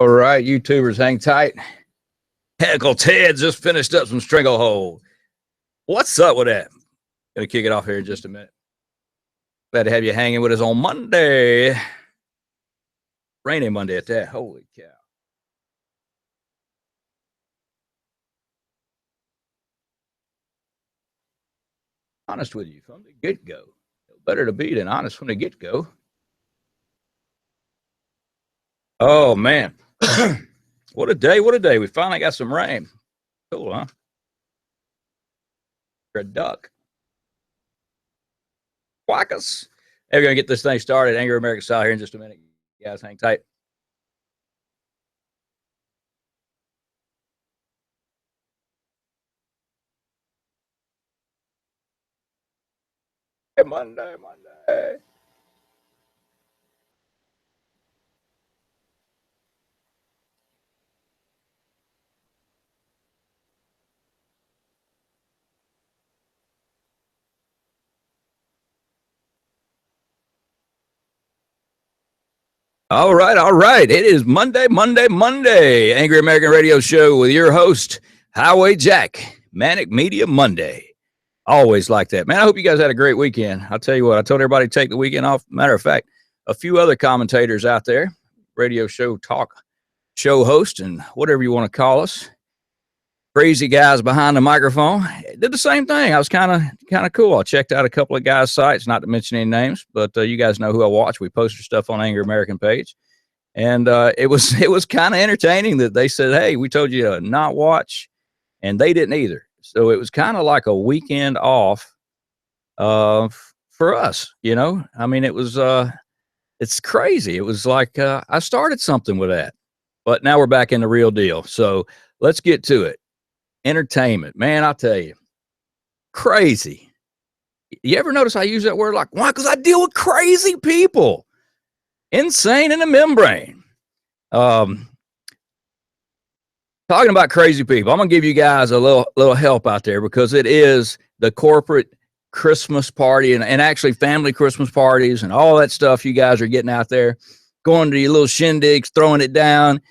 All right, YouTubers, hang tight. Heckle Ted just finished up some Stranglehold. What's up with that? Gonna kick it off here in just a minute. Glad to have you hanging with us on Monday. Rainy Monday at that. Holy cow. Honest with you from the get go. Better to be than honest from the get go. Oh, man. What a day. What a day. We finally got some rain. Cool, huh? You're a duck. Quackus. Hey, we're going to get this thing started. Angry American style here in just a minute. You guys hang tight. Monday. All right. It is Monday. Angry American Radio Show with your host, Highway Jack. Manic Media Monday. Always like that. Man, I hope you guys had a great weekend. I'll tell you what, I told everybody to take the weekend off. Matter of fact, a few other commentators out there, radio show talk show host and whatever you want to call us, crazy guys behind the microphone, did the same thing. I was kind of cool. I checked out a couple of guys' sites, not to mention any names, but you guys know who I watch. We post stuff on Angry American page. And it was kind of entertaining that they said, hey, we told you to not watch, and they didn't either. So it was kind of like a weekend off for us, you know. I mean, it was it's crazy. It was like I started something with that, but now we're back in the real deal. So let's get to it. Entertainment, man, I'll tell you, crazy. You ever notice I use that word like, why? Because I deal with crazy people, insane in the membrane. Talking about crazy people, I'm gonna give you guys a little help out there because it is the corporate Christmas party and actually family Christmas parties and all that stuff you guys are getting out there, going to your little shindigs, throwing it down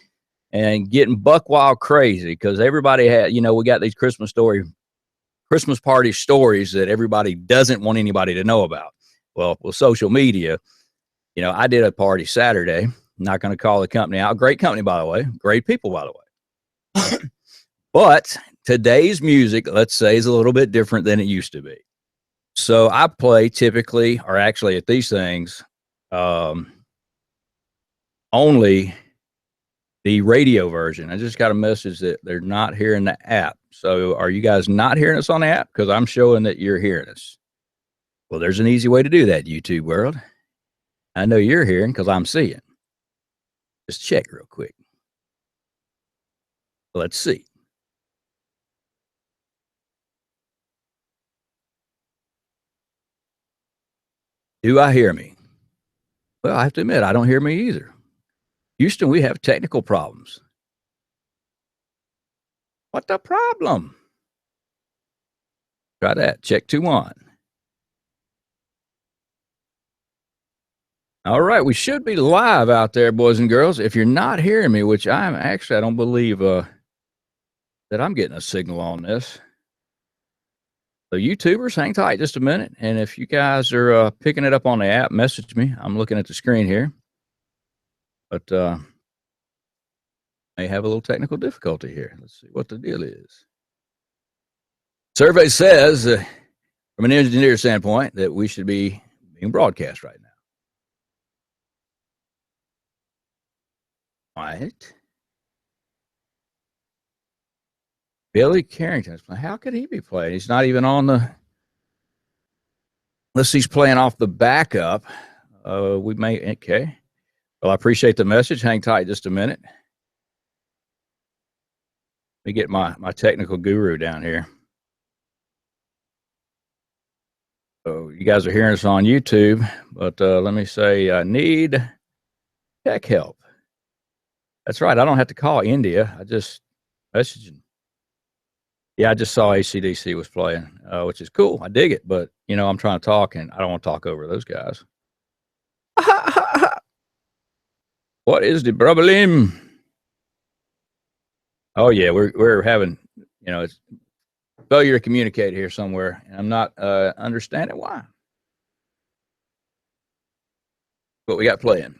and getting buck wild crazy because everybody had, you know, we got these Christmas party stories that everybody doesn't want anybody to know about. Well, with social media, you know, I did a party Saturday. I'm not going to call the company out. Great company, by the way. Great people, by the way. But today's music, let's say, is a little bit different than it used to be. So I play typically, or actually at these things, only the radio version. I just got a message that they're not hearing the app. So are you guys not hearing us on the app? Because I'm showing that you're hearing us. Well, there's an easy way to do that, YouTube world. I know you're hearing because I'm seeing. Just check real quick. Let's see. Do I hear me? Well, I have to admit, I don't hear me either. Houston, we have technical problems. What the problem? Try that. Check 2 1. All right, we should be live out there, boys and girls. If you're not hearing me, which I don't believe that I'm getting a signal on this. So YouTubers, hang tight just a minute. And if you guys are picking it up on the app, message me. I'm looking at the screen here. But may have a little technical difficulty here. Let's see what the deal is. Survey says, from an engineer standpoint, that we should be being broadcast right now. Right. Billy Carrington's playing. How could he be playing? He's not even on the. Unless he's playing off the backup. We may. Okay. Well, I appreciate the message. Hang tight just a minute. Let me get my technical guru down here. So you guys are hearing us on YouTube, but let me say I need tech help. That's right. I don't have to call India. I just message them. Yeah, I just saw AC/DC was playing, which is cool. I dig it, but you know, I'm trying to talk, and I don't want to talk over those guys. What is the problem? Oh yeah, we're having, it's failure to communicate here somewhere, and I'm not understanding why. But we got playing.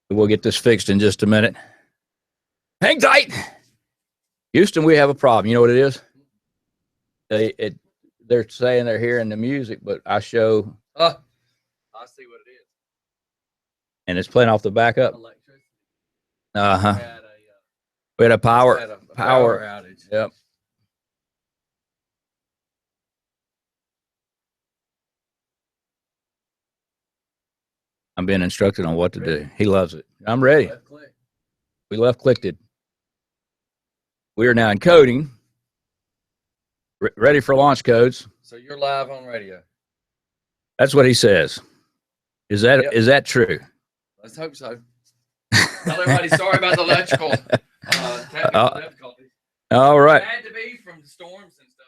We'll get this fixed in just a minute. Hang tight. Houston, we have a problem. You know what it is? They're saying they're hearing the music, but I show. I see what it is. And it's playing off the backup. Electricity. Uh-huh. We had a power outage. Yep. I'm being instructed on what to do. He loves it. I'm ready. Left click. We left clicked it. We are now encoding. Ready for launch codes. So you're live on radio. That's what he says. Is that true? Let's hope so. Tell everybody sorry about the electrical technical difficulties. All right. It had to be from storms and stuff.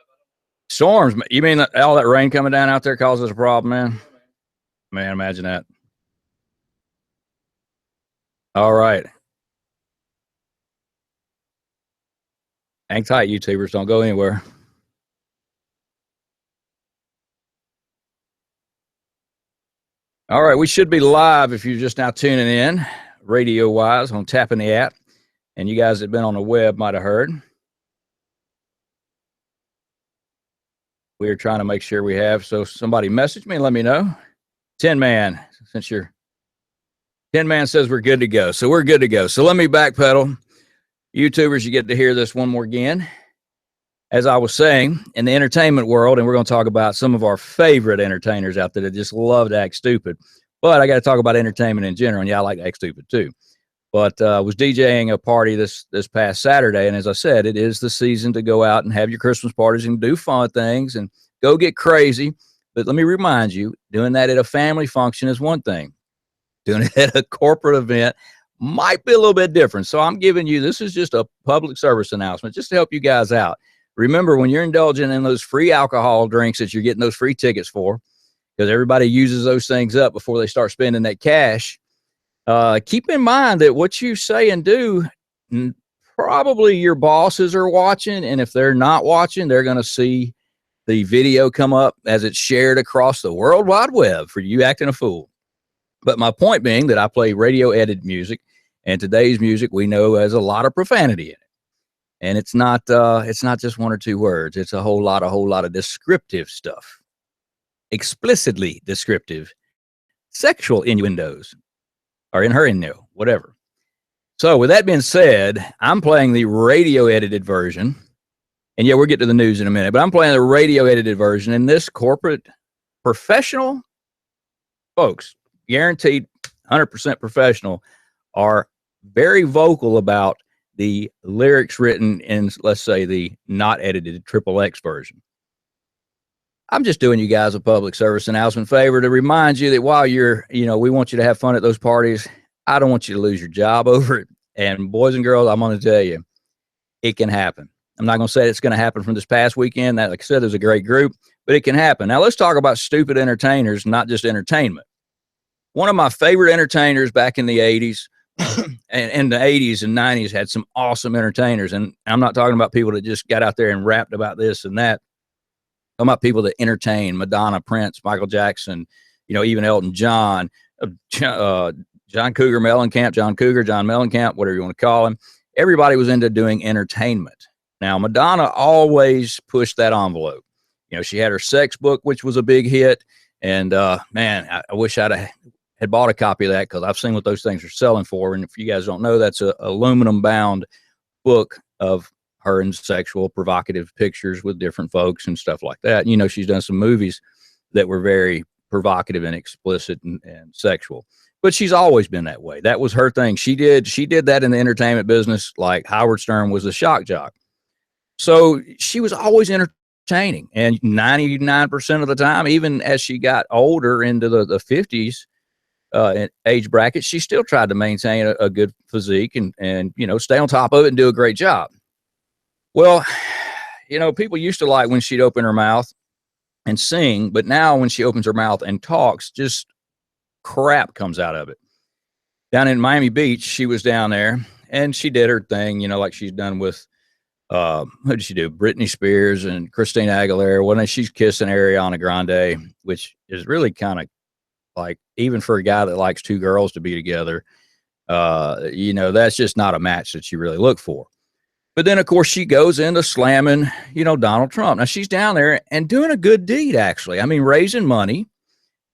Storms? You mean all that rain coming down out there causes a problem, man? Man, imagine that. All right. Hang tight, YouTubers. Don't go anywhere. All right, we should be live if you're just now tuning in, radio-wise, on Tapping the App. And you guys that have been on the web might have heard. We are trying to make sure we have. So somebody message me and let me know. 10 Man, since you're 10 Man says we're good to go. So we're good to go. So let me backpedal. YouTubers, you get to hear this one more again. As I was saying, in the entertainment world, and we're going to talk about some of our favorite entertainers out there that just love to act stupid. But I got to talk about entertainment in general, and yeah, I like to act stupid too. But I was DJing a party this past Saturday, and as I said, it is the season to go out and have your Christmas parties and do fun things and go get crazy. But let me remind you, doing that at a family function is one thing. Doing it at a corporate event might be a little bit different. So I'm giving you, this is just a public service announcement just to help you guys out. Remember, when you're indulging in those free alcohol drinks that you're getting those free tickets for, because everybody uses those things up before they start spending that cash, keep in mind that what you say and do, probably your bosses are watching, and if they're not watching, they're going to see the video come up as it's shared across the World Wide Web for you acting a fool. But my point being that I play radio edited music, and today's music we know has a lot of profanity in it. And it's not just one or two words. It's a whole lot of descriptive stuff, explicitly descriptive, sexual innuendos, or innuendo, whatever. So with that being said, I'm playing the radio edited version. And yeah, we'll get to the news in a minute, but I'm playing the radio edited version. And this corporate professional folks, guaranteed 100% professional, are very vocal about the lyrics written in, let's say, the not edited XXX version. I'm just doing you guys a public service announcement favor to remind you that while you're, we want you to have fun at those parties, I don't want you to lose your job over it. And boys and girls, I'm going to tell you, it can happen. I'm not going to say it's going to happen from this past weekend. That, like I said, there's a great group, but it can happen. Now let's talk about stupid entertainers, not just entertainment. One of my favorite entertainers back in the 80s, and the 80s and 90s had some awesome entertainers. And I'm not talking about people that just got out there and rapped about this and that. I'm talking about people that entertain: Madonna, Prince, Michael Jackson, even Elton John, John Cougar Mellencamp, John Mellencamp, whatever you want to call him. Everybody was into doing entertainment. Now, Madonna always pushed that envelope. She had her sex book, which was a big hit. And man, I wish I'd had bought a copy of that, because I've seen what those things are selling for. And if you guys don't know, that's a aluminum bound book of her in sexual provocative pictures with different folks and stuff like that. She's done some movies that were very provocative and explicit and sexual, but she's always been that way. That was her thing. She did that in the entertainment business, like Howard Stern was a shock jock. So she was always entertaining, and 99% of the time, even as she got older into the 50s, age bracket, she still tried to maintain a good physique and stay on top of it and do a great job. Well, people used to like when she'd open her mouth and sing. But now when she opens her mouth and talks, just crap comes out of it. Down in Miami Beach, she was down there and she did her thing, like she's done with, who did she do? Britney Spears and Christina Aguilera. When she's kissing Ariana Grande, which is really kind of like, even for a guy that likes two girls to be together, that's just not a match that you really look for. But then, of course, she goes into slamming, Donald Trump. Now, she's down there and doing a good deed, actually. I mean, raising money,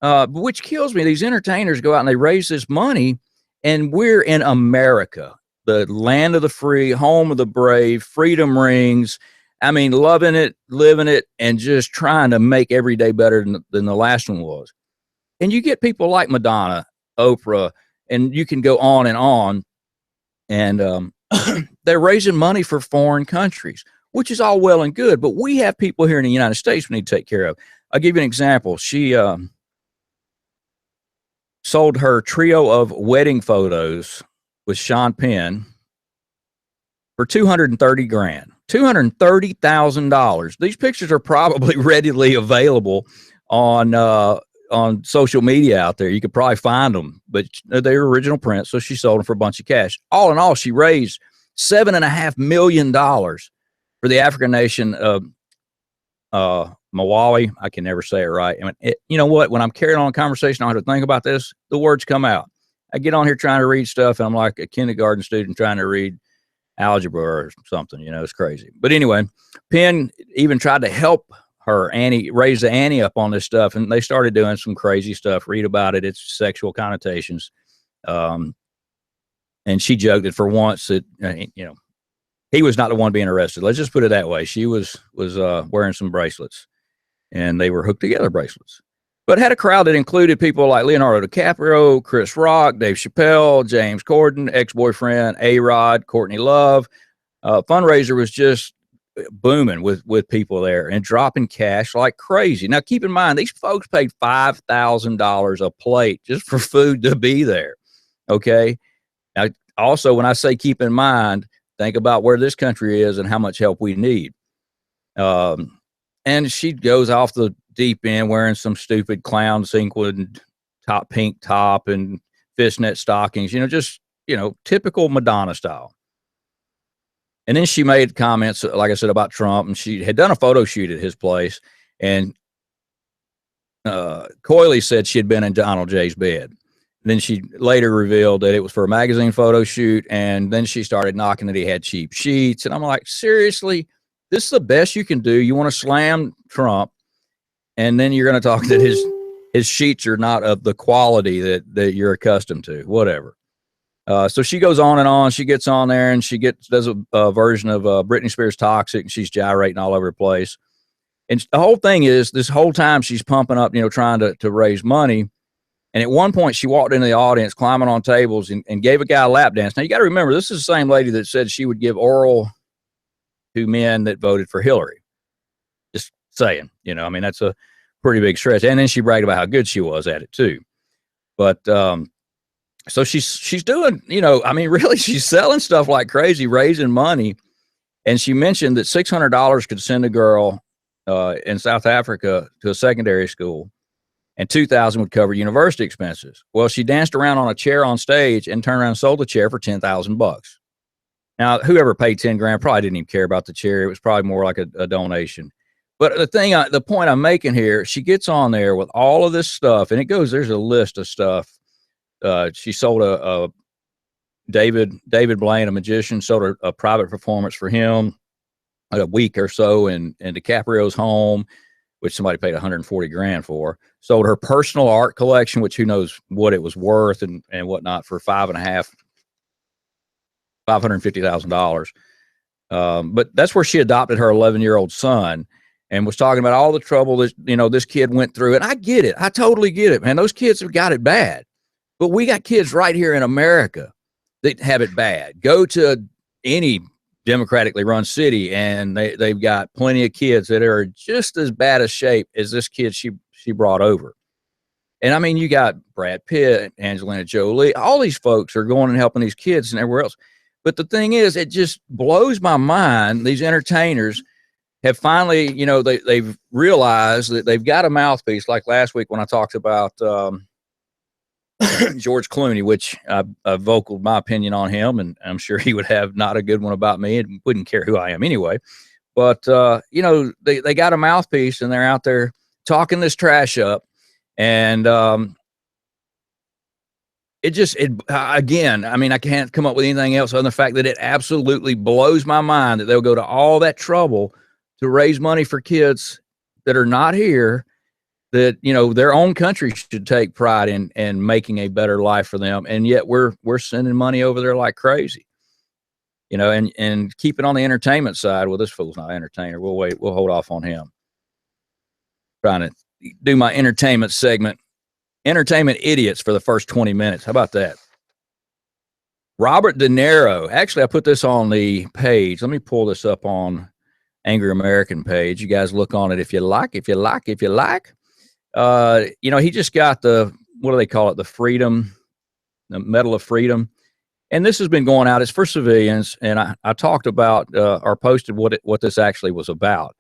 which kills me. These entertainers go out and they raise this money, and we're in America, the land of the free, home of the brave, freedom rings. I mean, loving it, living it, and just trying to make every day better than the last one was. And you get people like Madonna, Oprah, and you can go on, and they're raising money for foreign countries, which is all well and good. But we have people here in the United States we need to take care of. I'll give you an example. She sold her trio of wedding photos with Sean Penn for $230,000, $230,000. These pictures are probably readily available on social media out there. You could probably find them, but they're original prints. So she sold them for a bunch of cash. All in all, she raised $7.5 million for the African nation of Malawi. I can never say it right. I mean, you know what? When I'm carrying on a conversation, I have to think about this. The words come out. I get on here trying to read stuff, and I'm like a kindergarten student trying to read algebra or something. It's crazy. But anyway, Penn even tried to help her raise the ante up on this stuff, and they started doing some crazy stuff. Read about it. It's sexual connotations. And she joked that for once that, he was not the one being arrested. Let's just put it that way. She was wearing some bracelets, and they were hooked together bracelets, but had a crowd that included people like Leonardo DiCaprio, Chris Rock, Dave Chappelle, James Corden, ex-boyfriend, A-Rod, Courtney Love. Fundraiser was just booming with people there and dropping cash like crazy. Now, keep in mind, these folks paid $5,000 a plate just for food to be there. Okay. Now, also, when I say keep in mind, think about where this country is and how much help we need. And she goes off the deep end wearing some stupid clown sequin pink top and fishnet stockings, typical Madonna style. And then she made comments, like I said, about Trump, and she had done a photo shoot at his place. And coyly said she had been in Donald J's bed. And then she later revealed that it was for a magazine photo shoot. And then she started knocking that he had cheap sheets. And I'm like, seriously, this is the best you can do? You want to slam Trump, and then you're going to talk that his sheets are not of the quality that you're accustomed to, whatever. So she goes on and on. She gets on there and she does a version of Britney Spears Toxic, and she's gyrating all over the place. And the whole thing is, this whole time she's pumping up, trying to raise money. And at one point she walked into the audience, climbing on tables, and gave a guy a lap dance. Now you got to remember, this is the same lady that said she would give oral to men that voted for Hillary. Just saying, that's a pretty big stretch. And then she bragged about how good she was at it too. But, so she's doing, really she's selling stuff like crazy, raising money. And she mentioned that $600 could send a girl in South Africa to a secondary school, and $2,000 would cover university expenses. Well, she danced around on a chair on stage and turned around and sold the chair for $10,000. Now, whoever paid $10,000 probably didn't even care about the chair. It was probably more like a donation. But the point I'm making here, she gets on there with all of this stuff, and there's a list of stuff. She sold a David Blaine, a magician, sold a private performance for him a week or so in DiCaprio's home, which somebody paid $140,000 for. Sold her personal art collection, which who knows what it was worth and whatnot, for $550,000. But that's where she adopted her 11-year-old son, and was talking about all the trouble that this kid went through. And I get it. I totally get it, man. Those kids have got it bad. But we got kids right here in America that have it bad. Go to any democratically run city, and they've got plenty of kids that are just as bad a shape as this kid she brought over. And I mean, you got Brad Pitt, Angelina Jolie, all these folks are going and helping these kids and everywhere else. But the thing is, it just blows my mind, these entertainers have finally, they've realized that they've got a mouthpiece. Like last week when I talked about George Clooney, which I vocaled my opinion on him, and I'm sure he would have not a good one about me and wouldn't care who I am anyway. But, they got a mouthpiece and they're out there talking this trash up. And again, I mean, I can't come up with anything else other than the fact that it absolutely blows my mind that they'll go to all that trouble to raise money for kids that are not here, that, their own country should take pride in making a better life for them. And yet we're sending money over there like crazy. And keep it on the entertainment side. Well, this fool's not an entertainer. We'll wait. We'll hold off on him. Trying to do my entertainment segment. Entertainment idiots for the first 20 minutes. How about that? Robert De Niro. Actually, I put this on the page. Let me pull this up on Angry American page. You guys look on it if you like. He just got what do they call it? The Medal of Freedom. And this has been going out. It's for civilians, and I talked about or posted what this actually was about.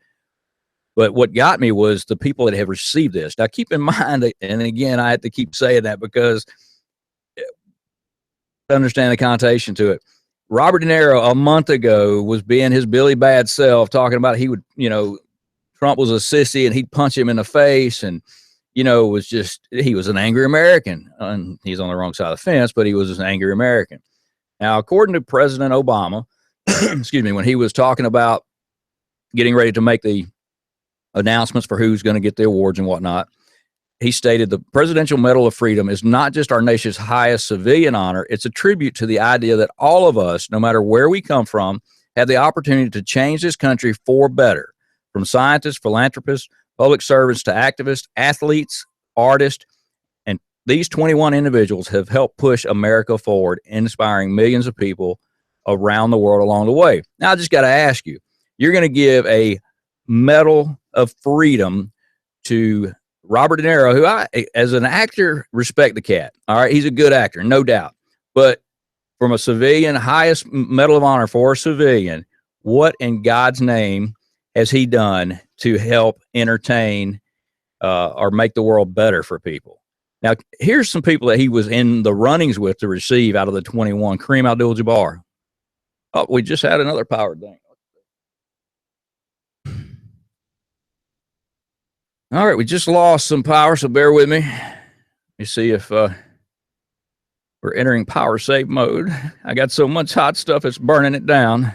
But what got me was the people that have received this. Now, keep in mind, and again, I have to keep saying that because I understand the connotation to it. Robert De Niro a month ago was being his Billy Bad self, talking about he would, Trump was a sissy and he'd punch him in the face, and he was an angry American. And he's on the wrong side of the fence, but he was an angry American. Now, according to President Obama, excuse me, when he was talking about getting ready to make the announcements for who's going to get the awards and whatnot, he stated the Presidential Medal of Freedom is not just our nation's highest civilian honor. It's a tribute to the idea that all of us, no matter where we come from, have the opportunity to change this country for better. From scientists, philanthropists, public servants to activists, athletes, artists, and these 21 individuals have helped push America forward, inspiring millions of people around the world along the way. Now, I just got to ask you, you're going to give a Medal of Freedom to Robert De Niro, who I, as an actor, respect the cat. All right, he's a good actor, no doubt. But from a civilian, highest Medal of Honor for a civilian, what in God's name has he done to help entertain or make the world better for people? Now, here's some people that he was in the runnings with to receive out of the 21. Kareem Abdul-Jabbar. Oh, we just had another power thing. All right, we just lost some power, so bear with me. Let me see if we're entering power save mode. I got so much hot stuff, it's burning it down.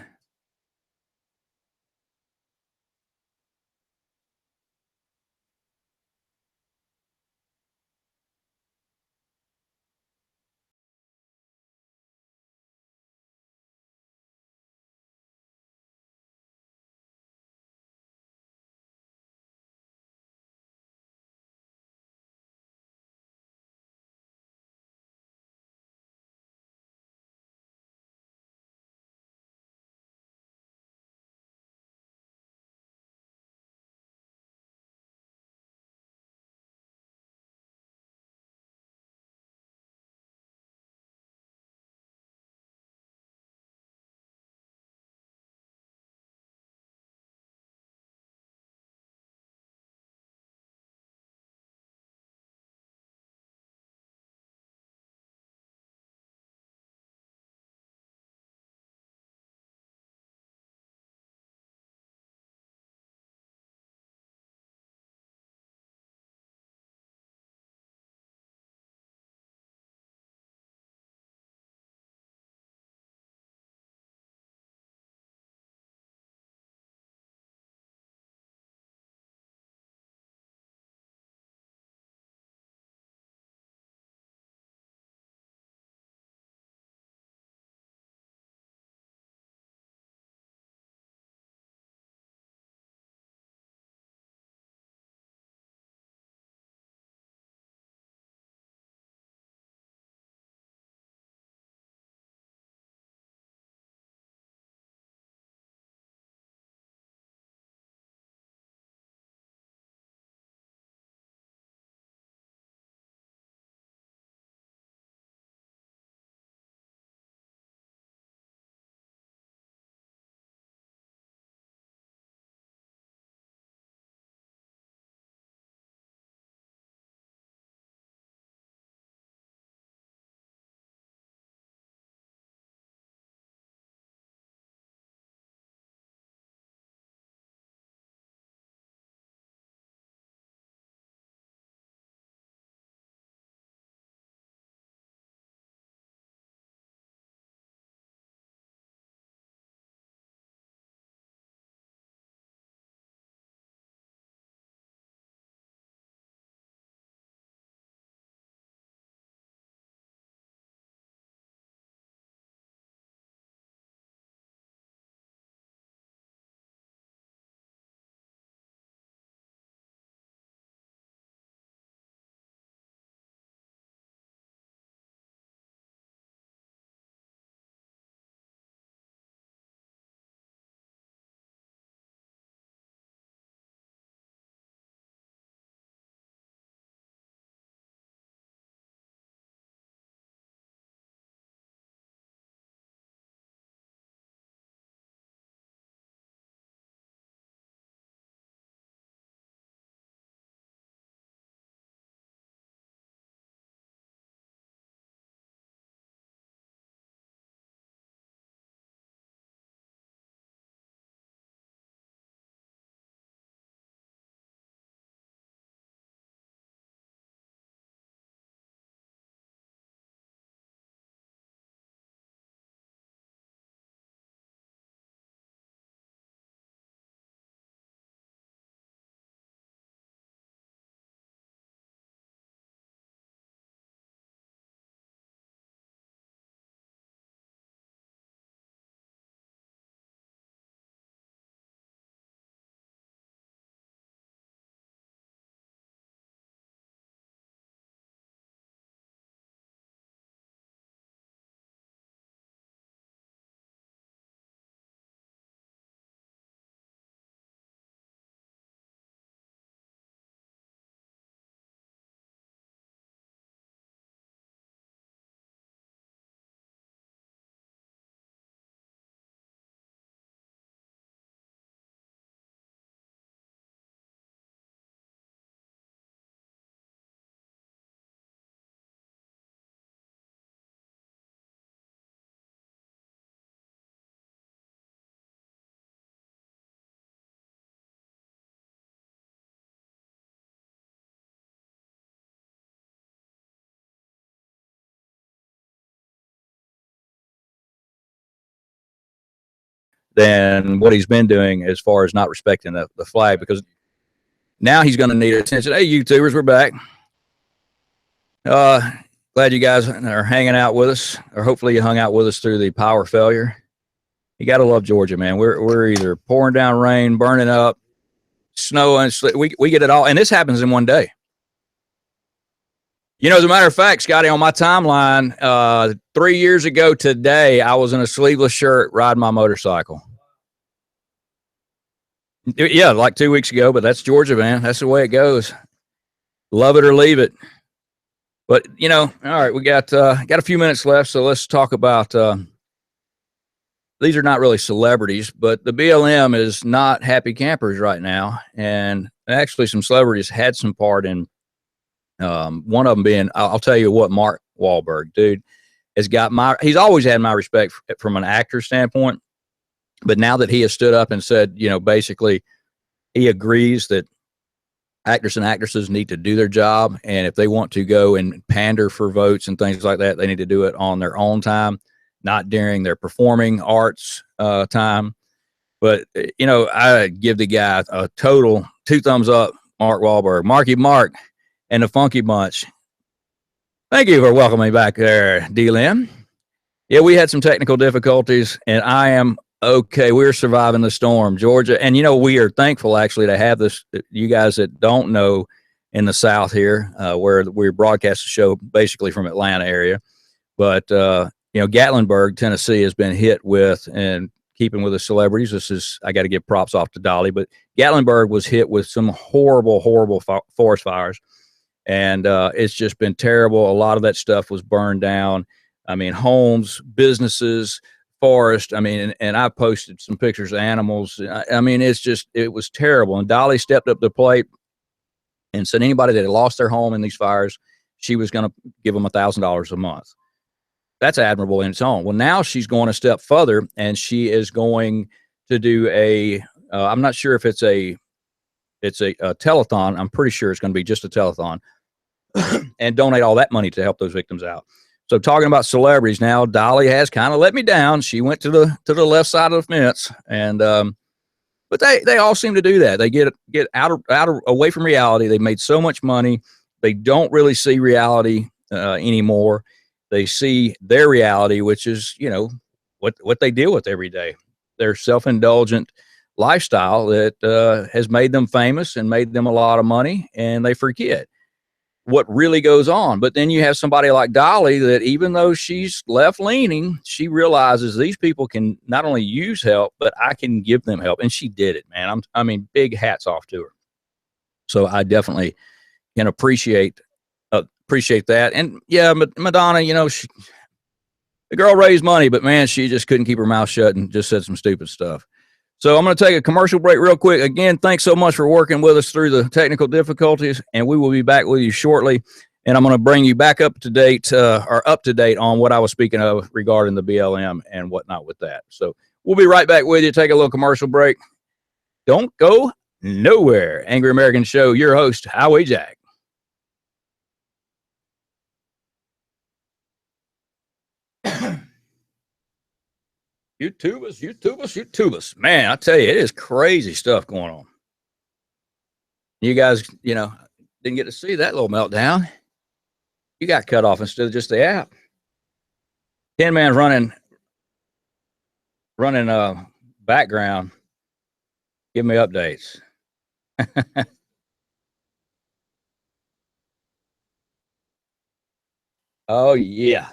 than what he's been doing as far as not respecting the flag, because now he's going to need attention. Hey, YouTubers, we're back. Glad you guys are hanging out with us, or hopefully you hung out with us through the power failure. You got to love Georgia, man. We're either pouring down rain, burning up, snow, and we get it all. And this happens in one day. You know, as a matter of fact, Scotty, on my timeline, 3 years ago today, I was in a sleeveless shirt riding my motorcycle. Yeah, like 2 weeks ago, but that's Georgia, man. That's the way it goes. Love it or leave it. But, you know, all right, we got a few minutes left, so let's talk about these are not really celebrities, but the BLM is not happy campers right now. And actually some celebrities had some part in one of them being, I'll tell you what, Mark Wahlberg, dude, he's always had my respect from an actor standpoint. But now that he has stood up and said, you know, basically he agrees that actors and actresses need to do their job. And if they want to go and pander for votes and things like that, they need to do it on their own time, not during their performing arts time. But, you know, I give the guy a total 2 thumbs up, Mark Wahlberg, Marky Mark and the Funky Bunch. Thank you for welcoming me back there, D-Lim. Yeah, we had some technical difficulties, and I am okay. We're surviving the storm, Georgia. And, you know, we are thankful actually to have this, you guys that don't know, in the South here, where we broadcast the show basically from Atlanta area. But, you know, Gatlinburg, Tennessee has been hit with, and keeping with the celebrities, I got to give props off to Dolly, but Gatlinburg was hit with some horrible, horrible forest fires. And it's just been terrible. A lot of that stuff was burned down. I mean, homes, businesses, forest. I mean, and I posted some pictures of animals. I mean, it was terrible. And Dolly stepped up to the plate and said anybody that had lost their home in these fires, she was going to give them $1,000 a month. That's admirable in its own. Well, now she's going a step further, and she is going to do I'm not sure if it's a telethon. I'm pretty sure it's going to be just a telethon and donate all that money to help those victims out. So talking about celebrities now, Dolly has kind of let me down. She went to the left side of the fence, and but they all seem to do that. They get away from reality. They made so much money, they don't really see reality anymore. They see their reality, which is, you know, what they deal with every day. Their self-indulgent lifestyle that has made them famous and made them a lot of money, and they forget what really goes on. But then you have somebody like Dolly that, even though she's left-leaning, she realizes these people can not only use help, but I can give them help. And she did it, man. I mean, big hats off to her. So I definitely can appreciate that. And yeah, Madonna, you know, the girl raised money, but man, she just couldn't keep her mouth shut and just said some stupid stuff. So I'm going to take a commercial break real quick. Again, thanks so much for working with us through the technical difficulties, and we will be back with you shortly. And I'm going to bring you back up to date on what I was speaking of regarding the BLM and whatnot with that. So we'll be right back with you. Take a little commercial break. Don't go nowhere. Angry American Show, your host, Highway Jack. YouTubers. Man, I tell you, it is crazy stuff going on. You guys, you know, didn't get to see that little meltdown. You got cut off instead of just the app. 10-man running background. Give me updates. Oh, yeah.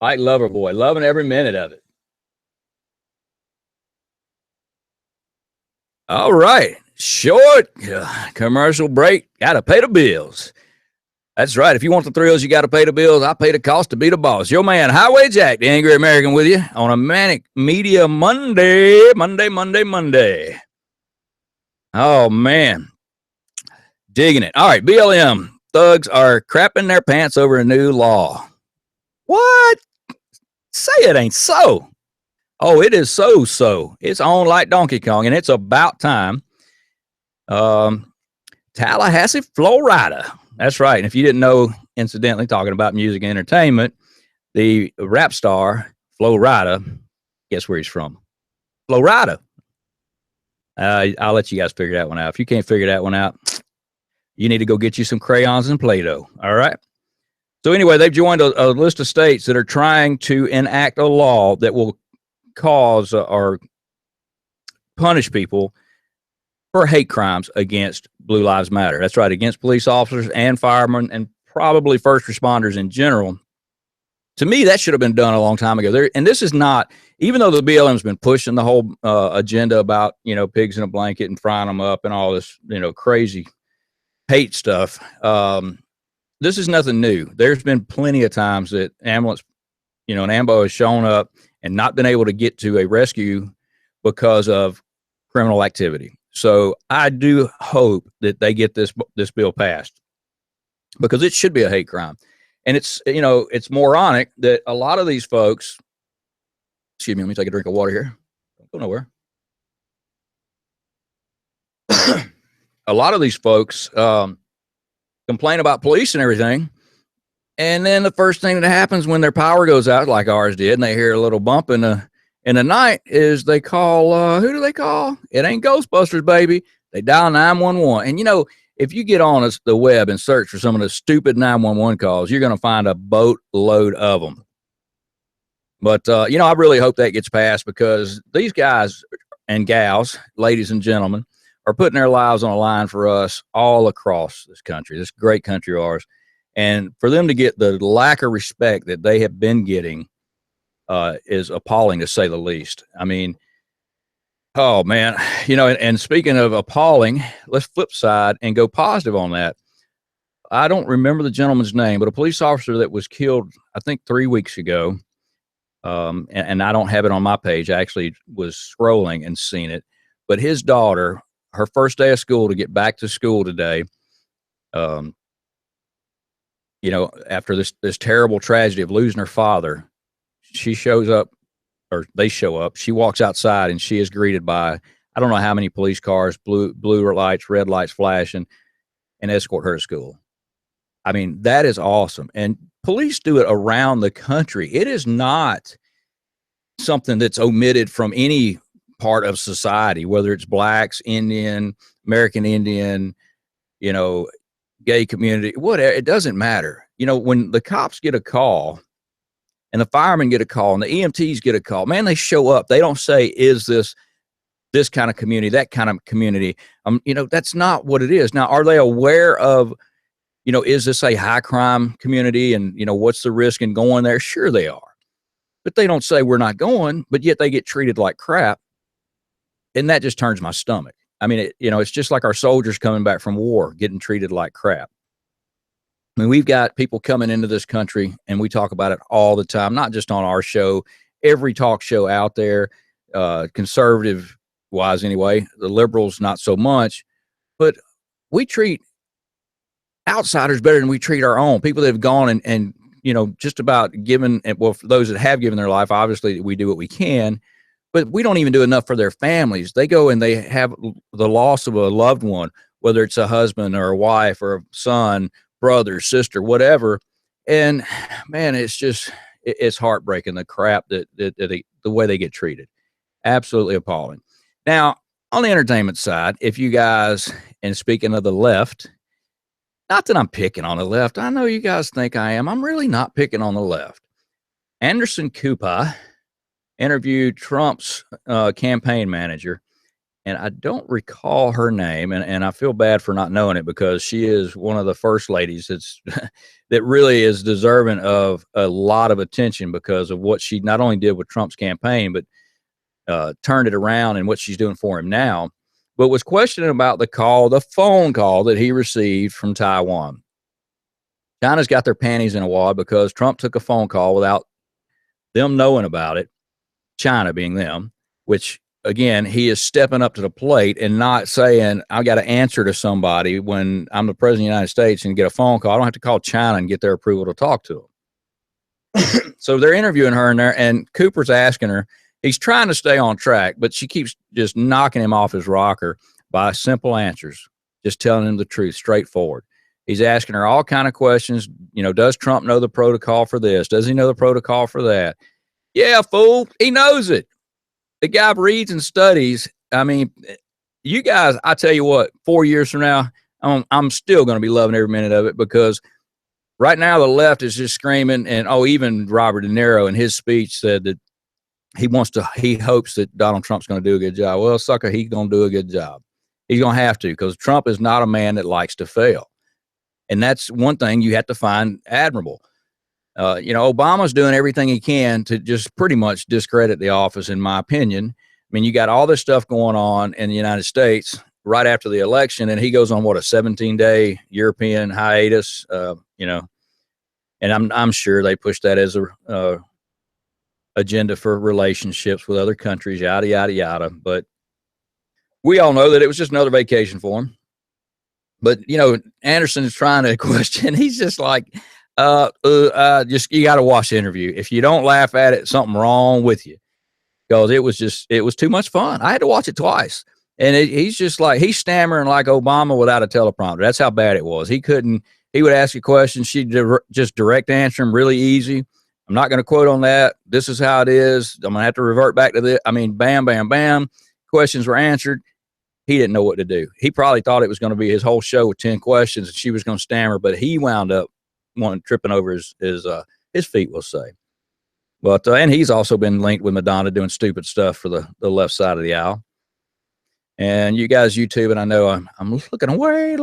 Like Loverboy, loving every minute of it. All right. Short commercial break. Got to pay the bills. That's right. If you want the thrills, you got to pay the bills. I pay the cost to be the boss. Your man, Highway Jack, the Angry American, with you on a Manic Media Monday. Oh, man. Digging it. All right. BLM thugs are crapping their pants over a new law. What? Say it ain't so. Oh, it is so. It's on like Donkey Kong, and it's about time. Tallahassee, Florida. That's right. And if you didn't know, incidentally, talking about music and entertainment, the rap star Florida. Guess where he's from? Florida. I'll let you guys figure that one out. If you can't figure that one out, you need to go get you some crayons and Play-Doh. All right. So anyway, they've joined a list of states that are trying to enact a law that will cause or punish people for hate crimes against Blue Lives Matter. That's right, against police officers and firemen and probably first responders in general. To me, that should have been done a long time ago. And this is not, even though the BLM's been pushing the whole agenda about, pigs in a blanket and frying them up and all this, crazy hate stuff. This is nothing new. There's been plenty of times that ambulance, an AMBO has shown up and not been able to get to a rescue because of criminal activity. So I do hope that they get this bill passed because it should be a hate crime. And it's moronic that a lot of these folks, excuse me, let me take a drink of water here. Don't go nowhere. A lot of these folks complain about police and everything. And then the first thing that happens when their power goes out, like ours did, and they hear a little bump in the night, is they call, who do they call? It ain't Ghostbusters, baby. They dial 911. And if you get on the web and search for some of the stupid 911 calls, you're going to find a boatload of them. But, I really hope that gets passed because these guys and gals, ladies and gentlemen, are putting their lives on the line for us all across this country, this great country of ours. And for them to get the lack of respect that they have been getting is appalling, to say the least. I mean, oh, man, and speaking of appalling, let's flip side and go positive on that. I don't remember the gentleman's name, but a police officer that was killed, I think 3 weeks ago, and I don't have it on my page. I actually was scrolling and seen it. But his daughter, her first day of school to get back to school today, after this terrible tragedy of losing her father, she shows up, or they show up. She walks outside and she is greeted by, I don't know how many police cars, blue lights, red lights flashing, and escort her to school. I mean, that is awesome. And police do it around the country. It is not something that's omitted from any part of society, whether it's blacks, Indian, American Indian, gay community, whatever. It doesn't matter. When the cops get a call and the firemen get a call and the EMTs get a call, man, they show up. They don't say, is this kind of community, that kind of community? That's not what it is. Now, are they aware of, is this a high crime community and, what's the risk in going there? Sure they are. But they don't say we're not going, but yet they get treated like crap. And that just turns my stomach. I mean, it's just like our soldiers coming back from war, getting treated like crap. I mean, we've got people coming into this country and we talk about it all the time, not just on our show, every talk show out there, conservative wise anyway, the liberals, not so much, but we treat outsiders better than we treat our own people that have gone and just about given, well, for those that have given their life, obviously we do what we can, but we don't even do enough for their families. They go and they have the loss of a loved one, whether it's a husband or a wife or a son, brother, sister, whatever. And man, it's heartbreaking, the crap that the way they get treated. Absolutely appalling. Now, on the entertainment side, if you guys, and speaking of the left, not that I'm picking on the left. I know you guys think I am. I'm really not picking on the left. Anderson Cooper interviewed Trump's campaign manager, and I don't recall her name, and I feel bad for not knowing it because she is one of the first ladies that really is deserving of a lot of attention because of what she not only did with Trump's campaign, but turned it around and what she's doing for him now, but was questioning about the phone call that he received from Taiwan. China's got their panties in a wad because Trump took a phone call without them knowing about it, China being them, which, again, he is stepping up to the plate and not saying, I got to answer to somebody when I'm the president of the United States and get a phone call. I don't have to call China and get their approval to talk to them. So they're interviewing her in there, and Cooper's asking her, he's trying to stay on track, but she keeps just knocking him off his rocker by simple answers, just telling him the truth, straightforward. He's asking her all kind of questions. Does Trump know the protocol for this? Does he know the protocol for that? Yeah, fool. He knows it. The guy reads and studies. I mean, you guys, I tell you what, 4 years from now, I'm still going to be loving every minute of it, because right now the left is just screaming. And even Robert De Niro in his speech said that he hopes that Donald Trump's going to do a good job. Well, sucker, he's going to do a good job. He's going to have to, because Trump is not a man that likes to fail. And that's one thing you have to find admirable. Obama's doing everything he can to just pretty much discredit the office, in my opinion. I mean, you got all this stuff going on in the United States right after the election, and he goes on a 17-day European hiatus, and I'm sure they push that as a agenda for relationships with other countries, yada, yada, yada. But we all know that it was just another vacation for him. But, Anderson is trying to question. He's just like, you got to watch the interview. If you don't laugh at it, something wrong with you, because it was too much fun. I had to watch it twice. And he's just like, he's stammering like Obama without a teleprompter. That's how bad it was. He would ask you questions. She'd just direct answer him really easy. I'm not going to quote on that. This is how it is. I'm going to have to revert back to this. I mean, bam, bam, bam. Questions were answered. He didn't know what to do. He probably thought it was going to be his whole show with 10 questions and she was going to stammer, but he wound up tripping over his feet, we'll say. But, and he's also been linked with Madonna doing stupid stuff for the left side of the aisle. And you guys YouTube, and I know I'm looking away.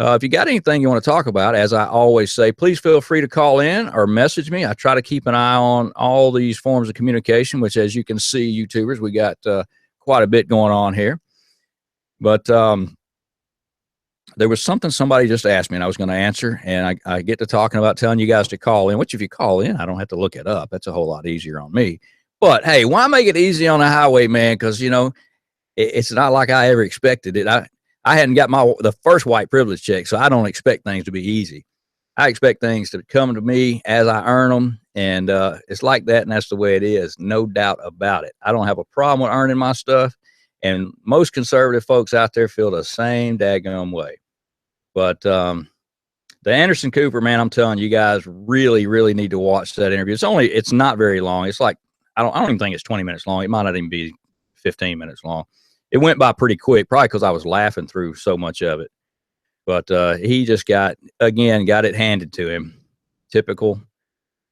If you got anything you want to talk about, as I always say, please feel free to call in or message me. I try to keep an eye on all these forms of communication, which, as you can see, YouTubers, we got quite a bit going on here. But there was something somebody just asked me, and I was going to answer, and I get to talking about telling you guys to call in, which if you call in, I don't have to look it up. That's a whole lot easier on me. But, hey, why make it easy on the highway, man? Because, it's not like I ever expected it. I hadn't got the first white privilege check, so I don't expect things to be easy. I expect things to come to me as I earn them, and it's like that, and that's the way it is, no doubt about it. I don't have a problem with earning my stuff, and most conservative folks out there feel the same daggone way. But the Anderson Cooper, man, I'm telling you guys, really, really need to watch that interview. It's not very long. It's like, I don't even think it's 20 minutes long. It might not even be 15 minutes long. It went by pretty quick, probably because I was laughing through so much of it. But he just got it handed to him. Typical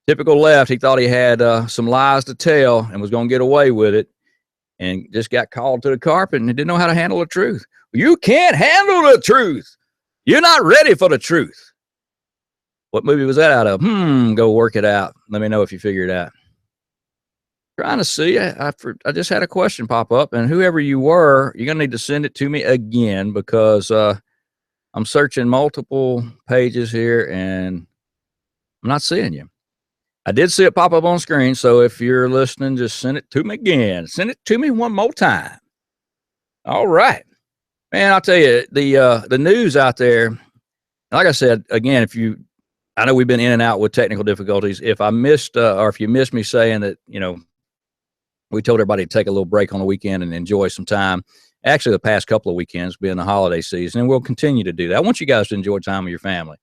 left. He thought he had some lies to tell and was going to get away with it, and just got called to the carpet and didn't know how to handle the truth. You can't handle the truth. You're not ready for the truth. What movie was that out of? Go work it out. Let me know if you figure it out. Trying to see. I just had a question pop up, and whoever you were, you're going to need to send it to me again, because I'm searching multiple pages here and I'm not seeing you. I did see it pop up on screen, so if you're listening, just send it to me again. Send it to me one more time. All right. Man, I'll tell you, the news out there, like I said, again, I know we've been in and out with technical difficulties. If I missed, or if you missed me saying that, we told everybody to take a little break on the weekend and enjoy some time. Actually, the past couple of weekends being the holiday season, and we'll continue to do that. I want you guys to enjoy time with your family.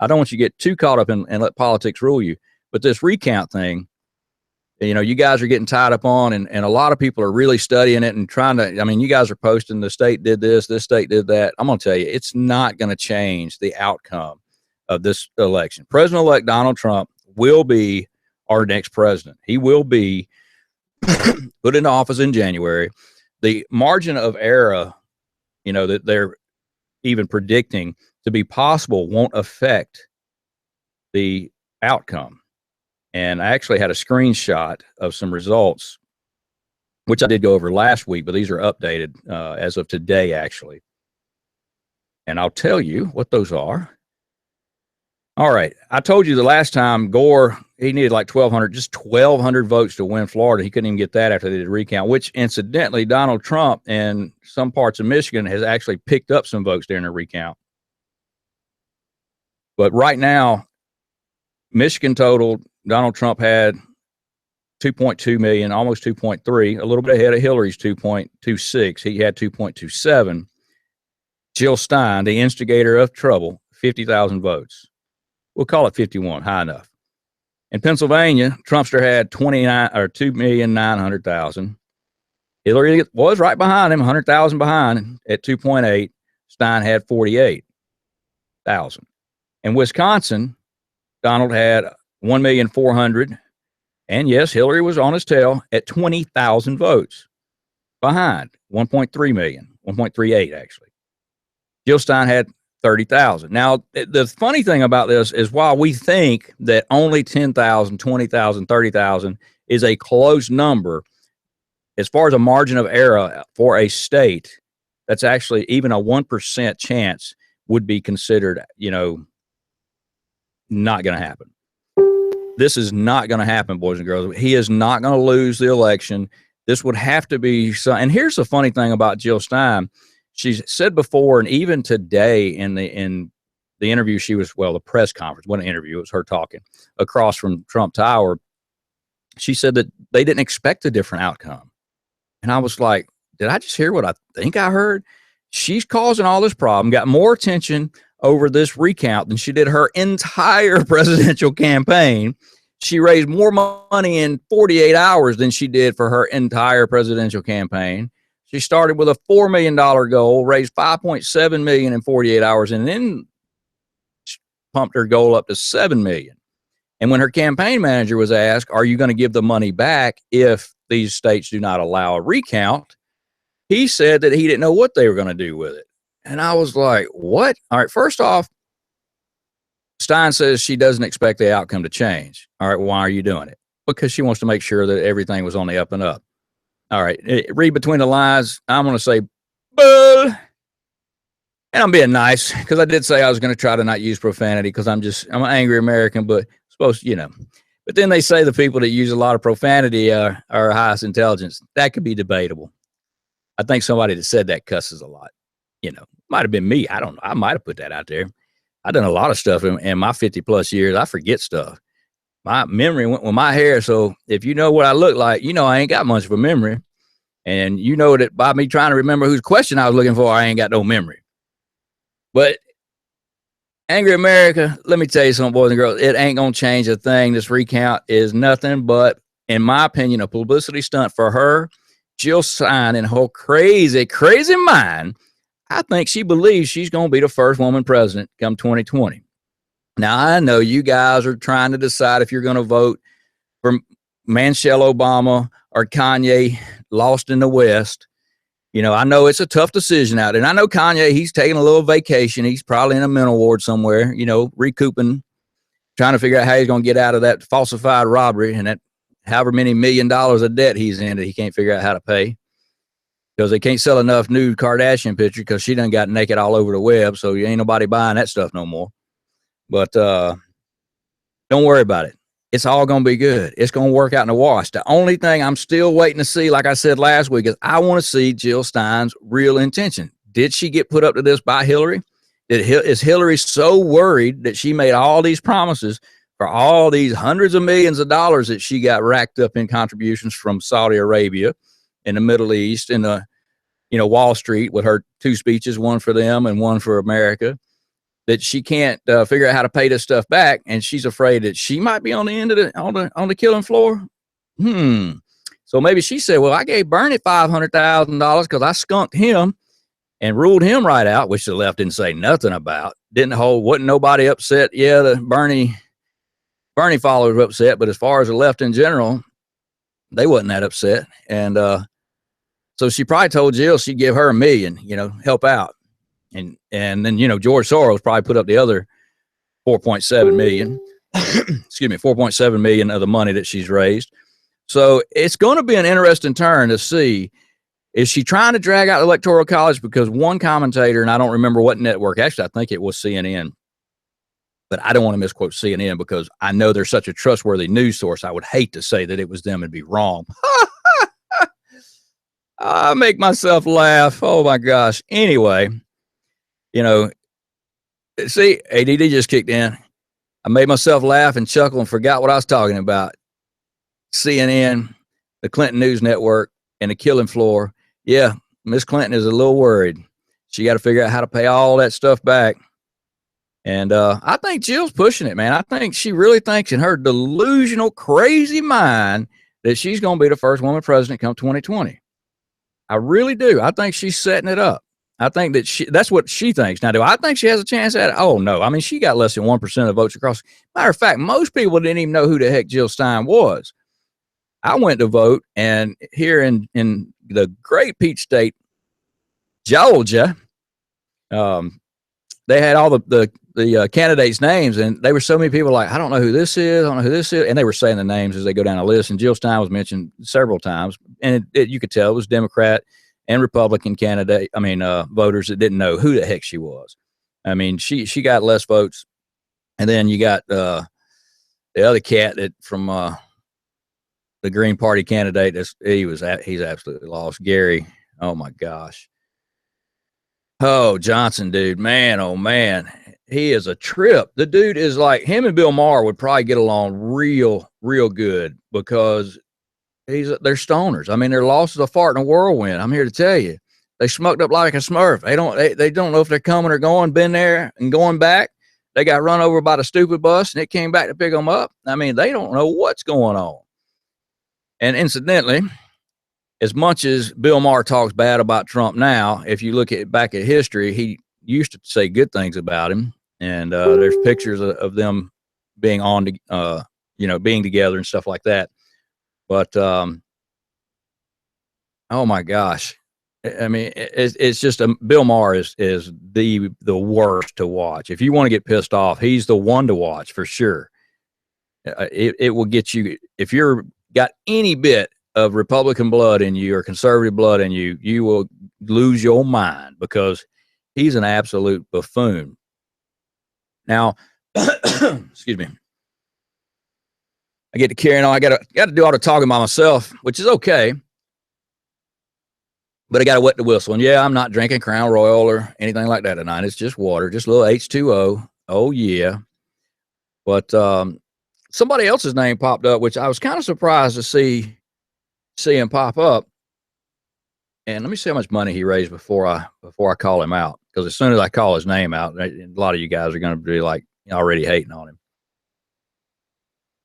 I don't want you to get too caught up and let politics rule you. But this recount thing, you guys are getting tied up on, and a lot of people are really studying it and trying to, you guys are posting the state did this state did that. I'm going to tell you, it's not going to change the outcome of this election. President-elect Donald Trump will be our next president. He will be put into office in January. The margin of error, that they're even predicting to be possible won't affect the outcome. And I actually had a screenshot of some results, which I did go over last week, but these are updated as of today, actually. And I'll tell you what those are. All right. I told you the last time Gore, he needed like 1,200 votes to win Florida. He couldn't even get that after they did a recount, which incidentally, Donald Trump and some parts of Michigan has actually picked up some votes during the recount. But right now, Michigan totaled, Donald Trump had 2.2 million, almost 2.3, a little bit ahead of Hillary's 2.26. He had 2.27. Jill Stein, the instigator of trouble, 50,000 votes. We'll call it 51, high enough. In Pennsylvania, Trumpster had 2,900,000. Hillary was right behind him, 100,000 behind at 2.8. Stein had 48,000. In Wisconsin, Donald had 1,400,000. And yes, Hillary was on his tail at 20,000 votes behind 1.3 million, 1.38 actually. Jill Stein had 30,000. Now, the funny thing about this is while we think that only 10,000, 20,000, 30,000 is a close number, as far as a margin of error for a state, that's actually even a 1% chance would be considered, not going to happen. This is not going to happen, boys and girls. He is not going to lose the election. This would have to be – and here's the funny thing about Jill Stein. She's said before, and even today in the interview she was – the press conference, wasn't an interview, it was her talking across from Trump Tower. She said that they didn't expect a different outcome. And I was like, did I just hear what I think I heard? She's causing all this problem, got more attention over this recount than she did her entire presidential campaign. She raised more money in 48 hours than she did for her entire presidential campaign. She started with a $4 million goal, raised $5.7 million in 48 hours, and then pumped her goal up to $7 million. And when her campaign manager was asked, are you going to give the money back if these states do not allow a recount? He said that he didn't know what they were going to do with it. And I was like, what? All right, first off, Stein says she doesn't expect the outcome to change. All right, why are you doing it? Because she wants to make sure that everything was on the up and up. All right, read between the lines. I'm going to say, bull. And I'm being nice because I did say I was going to try to not use profanity because I'm an angry American, but supposed, But then they say the people that use a lot of profanity are highest intelligence. That could be debatable. I think somebody that said that cusses a lot. Might have been me. I don't know. I might have put that out there. I've done a lot of stuff in my 50 plus years. I forget stuff. My memory went with my hair. So if you know what I look like, I ain't got much of a memory. And you know that by me trying to remember whose question I was looking for, I ain't got no memory. But angry America, let me tell you something, boys and girls, it ain't going to change a thing. This recount is nothing but, in my opinion, a publicity stunt for her. Jill Stein, in her crazy, crazy mind, I think she believes she's going to be the first woman president come 2020. Now, I know you guys are trying to decide if you're going to vote for Michelle Obama or Kanye, lost in the West. I know it's a tough decision out there. And I know Kanye, he's taking a little vacation. He's probably in a mental ward somewhere, recouping, trying to figure out how he's going to get out of that falsified robbery and that however many $1 million of debt he's in that he can't figure out how to pay. Because they can't sell enough nude Kardashian pictures because she done got naked all over the web. So ain't nobody buying that stuff no more. But don't worry about it. It's all going to be good. It's going to work out in the wash. The only thing I'm still waiting to see, like I said last week, is I want to see Jill Stein's real intention. Did she get put up to this by Hillary? Is Hillary so worried that she made all these promises for all these hundreds of millions of dollars that she got racked up in contributions from Saudi Arabia, in the Middle East, in the, Wall Street with her 2 speeches, one for them and one for America, that she can't figure out how to pay this stuff back, and she's afraid that she might be on the end of on the killing floor. So maybe she said, well, I gave Bernie $500,000 because I skunked him and ruled him right out, which the left didn't say nothing about. Wasn't nobody upset. Yeah, the Bernie followers were upset, but as far as the left in general, they wasn't that upset. And so she probably told Jill she'd give her $1 million, help out. And then, George Soros probably put up the other 4.7 million, 4.7 million of the money that she's raised. So it's going to be an interesting turn to see, is she trying to drag out the Electoral College? Because one commentator, and I don't remember what network, actually, I think it was CNN, but I don't want to misquote CNN because I know they're such a trustworthy news source. I would hate to say that it was them and be wrong. I make myself laugh. Oh my gosh. Anyway, see, ADD just kicked in. I made myself laugh and chuckle and forgot what I was talking about. CNN, the Clinton News Network, and the killing floor. Yeah, Miss Clinton is a little worried. She got to figure out how to pay all that stuff back. And I think Jill's pushing it, man. I think she really thinks in her delusional, crazy mind that she's going to be the first woman president come 2020. I really do. I think she's setting it up. I think that that's what she thinks. Now, do I think she has a chance at it? Oh, no. I mean, she got less than 1% of votes across. Matter of fact, most people didn't even know who the heck Jill Stein was. I went to vote, and here in the great Peach State, Georgia, they had all the candidates' names, and there were so many people like, I don't know who this is, I don't know who this is, and they were saying the names as they go down the list, and Jill Stein was mentioned several times, and you could tell it was Democrat and Republican voters that didn't know who the heck she was. I mean, she got less votes, and then you got the other cat that from the Green Party candidate. He's absolutely lost. Gary, oh my gosh. Oh, Johnson, dude, man, oh man, he is a trip. The dude is like, him and Bill Maher would probably get along real good because they're stoners. I mean, they're lost as a fart in a whirlwind. I'm here to tell you, they smoked up like a Smurf. They don't know if they're coming or going. Been there and going back. They got run over by the stupid bus and it came back to pick them up. I mean, they don't know what's going on. And incidentally, as much as Bill Maher talks bad about Trump now, if you look back at history, he used to say good things about him. And there's pictures of them being being together and stuff like that. But oh my gosh, I mean, it's just Bill Maher is the worst to watch. If you want to get pissed off, he's the one to watch for sure. It will get you if you're got any bit of Republican blood in you or conservative blood in you, you will lose your mind because he's an absolute buffoon. Now, excuse me. I get to carrying on. I got to do all the talking by myself, which is okay. But I got to wet the whistle. And yeah, I'm not drinking Crown Royal or anything like that tonight. It's just water, just a little H2O. Oh yeah. But somebody else's name popped up, which I was kind of surprised to see him pop up. And let me see how much money he raised before I call him out. Because as soon as I call his name out, a lot of you guys are going to be like already hating on him.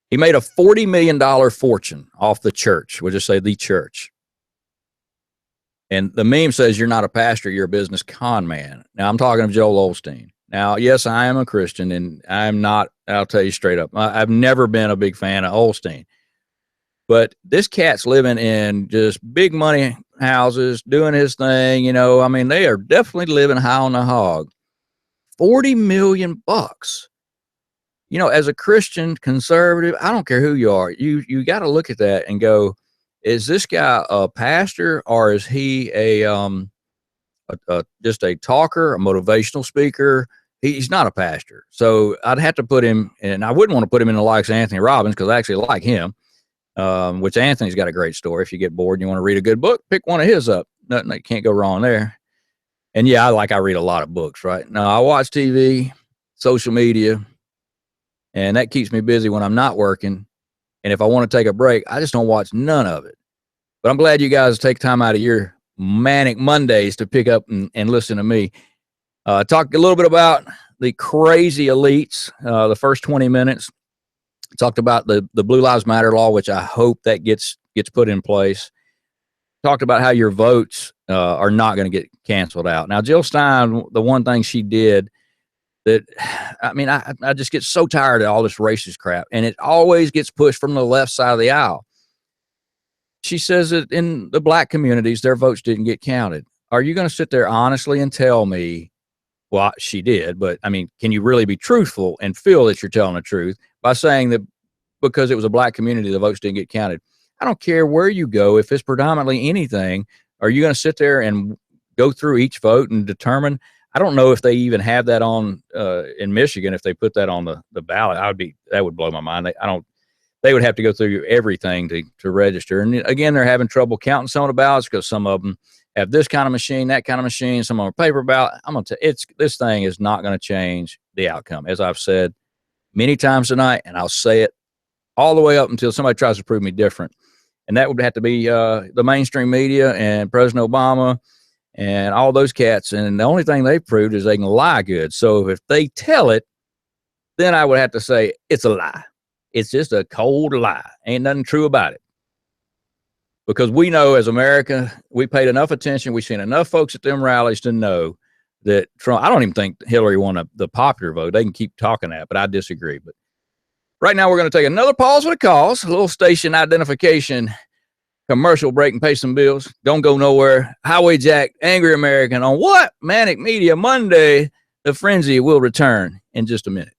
He made a $40 million fortune off the church. We'll just say the church. And the meme says you're not a pastor, you're a business con man. Now I'm talking of Joel Osteen. Now, yes, I am a Christian, and I'm not, I'll tell you straight up, I've never been a big fan of Osteen. But this cat's living in just big money houses, doing his thing, I mean, they are definitely living high on the hog. $40 million. As a Christian conservative, I don't care who you are, you got to look at that and go, is this guy a pastor or is he just a talker, a motivational speaker? He's not a pastor. So I'd have to put him, and I wouldn't want to put him in the likes of Anthony Robbins because I actually like him, which Anthony's got a great story. If you get bored and you want to read a good book, pick one of his up. Nothing that can't go wrong there. And yeah, I read a lot of books, right? Now I watch TV, social media, and that keeps me busy when I'm not working. And if I want to take a break, I just don't watch none of it. But I'm glad you guys take time out of your manic Mondays to pick up and listen to me. Talk a little bit about the crazy elites, the first 20 minutes. Talked about the Blue Lives Matter law, which I hope that gets put in place. Talked about how your votes are not going to get canceled out. Now, Jill Stein, the one thing she did that, I mean, I just get so tired of all this racist crap, and it always gets pushed from the left side of the aisle. She says that in the black communities, their votes didn't get counted. Are you going to sit there honestly and tell me, well, she did, but I mean, can you really be truthful and feel that you're telling the truth by saying that because it was a black community, the votes didn't get counted? I don't care where you go. If it's predominantly anything, are you going to sit there and go through each vote and determine? I don't know if they even have that on in Michigan. If they put that on the ballot, that would blow my mind. They would have to go through everything to register. And again, they're having trouble counting some of the ballots because some of them have this kind of machine, that kind of machine, some of them are paper ballot. I'm going to tell you, this thing is not going to change the outcome. As I've said many times tonight, and I'll say it all the way up until somebody tries to prove me different. And that would have to be the mainstream media and President Obama and all those cats. And the only thing they've proved is they can lie good. So if they tell it, then I would have to say it's a lie. It's just a cold lie. Ain't nothing true about it. Because we know as America, we paid enough attention. We've seen enough folks at them rallies to know that Trump, I don't even think Hillary won the popular vote. They can keep talking that, but I disagree. But right now we're going to take another pause for the cause, a little station identification, commercial break, and pay some bills. Don't go nowhere. Highway Jack, Angry American on what? Manic Media Monday. The frenzy will return in just a minute.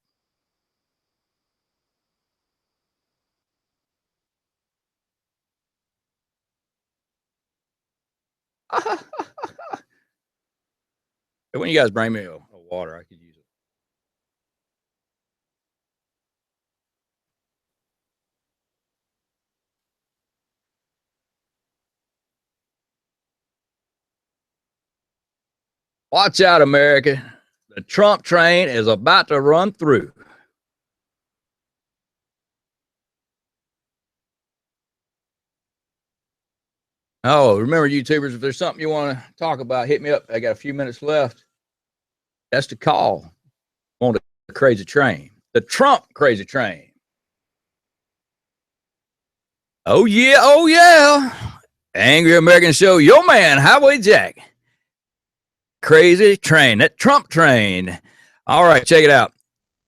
When you guys bring me a water, I could use it. Watch out, America. The Trump train is about to run through. Oh, remember, YouTubers, if there's something you want to talk about, hit me up. I got a few minutes left. That's the call on the crazy train, the Trump crazy train. Oh, yeah. Oh, yeah. Angry American Show, your man, Highway Jack. Crazy train, that Trump train. All right, check it out.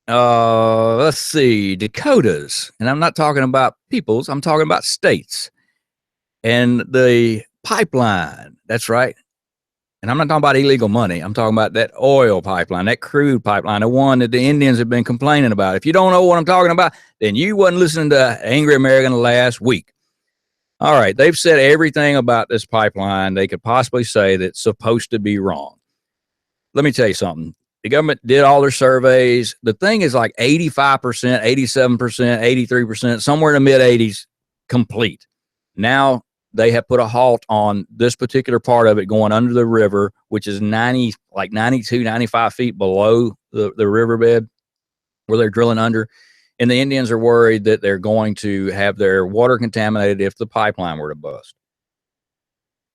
Let's see, Dakotas. And I'm not talking about peoples, I'm talking about states. And the pipeline, that's right. And I'm not talking about illegal money. I'm talking about that oil pipeline, that crude pipeline, the one that the Indians have been complaining about. If you don't know what I'm talking about, then you wasn't listening to Angry American last week. All right, they've said everything about this pipeline they could possibly say that's supposed to be wrong. Let me tell you something. The government did all their surveys. The thing is like 85%, 87%, 83%, somewhere in the mid 80s complete. Now they have put a halt on this particular part of it going under the river, which is 92, 95 feet below the riverbed where they're drilling under. And the Indians are worried that they're going to have their water contaminated if the pipeline were to bust.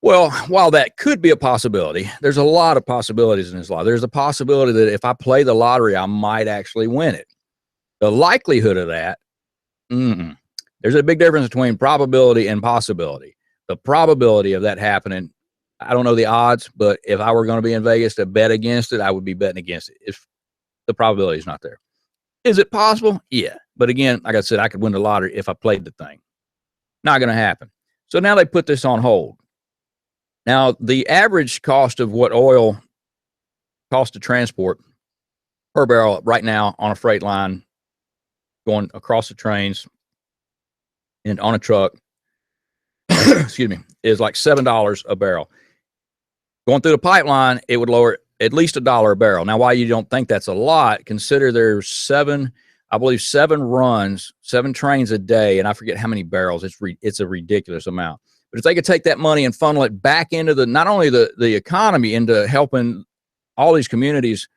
Well, while that could be a possibility, there's a lot of possibilities in this law. There's a possibility that if I play the lottery, I might actually win it. The likelihood of that, there's a big difference between probability and possibility. The probability of that happening, I don't know the odds, but if I were going to be in Vegas to bet against it, I would be betting against it if the probability is not there. Is it possible? Yeah. But again, like I said, I could win the lottery if I played the thing. Not going to happen. So now they put this on hold. Now, the average cost of what oil costs to transport per barrel right now on a freight line going across the trains and on a truck, excuse me, is like $7 a barrel. Going through the pipeline, it would lower at least $1 a barrel. Now, why you don't think that's a lot, consider there's seven runs, 7 trains a day, and I forget how many barrels. It's a ridiculous amount. But if they could take that money and funnel it back into not only the economy, into helping all these communities,